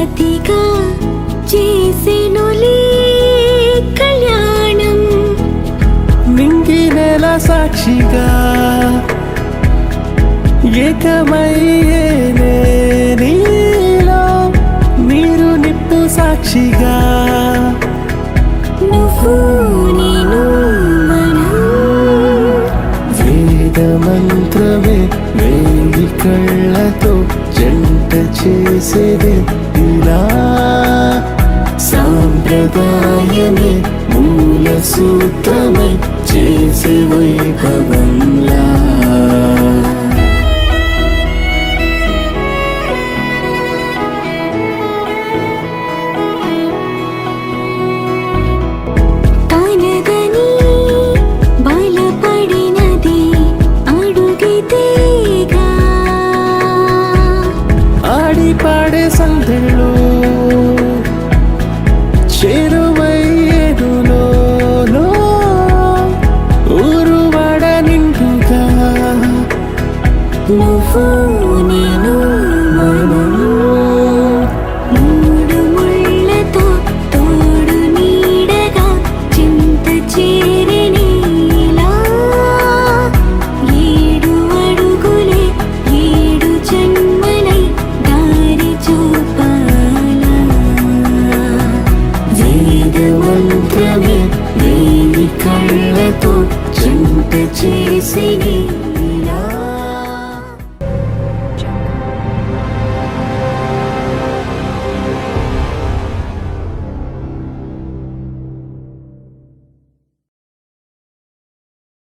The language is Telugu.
సాతిగా చేసెనులే కళ్యాణం నింగి నేల సాక్షిగా ఏకమయ్యేనే నీలో నీరు నిప్పు సాక్షిగా నువ్వు నేను మనం వేద మంత్రమే వేయి కళ్ళతో జంట చేసేదే ఇలా సాంప్రదాయమే మూల సూత్రమై చేసే వైభవంలా కానదని బలపడినది అడుగితేగా ఆడి పాడే సందడిలో చేరువయ్యేదులో ఊరు వాడ నిండుగా నువ్వు నేను మనం మూడు ముళ్ళతో తోడు నీడగా చింత చేరినీలా ఏడు అడుగులే ఏడు జన్మలై దారి చూపాలా వేద మంత్రమే వేయి కళ్ళతో జంట చేసి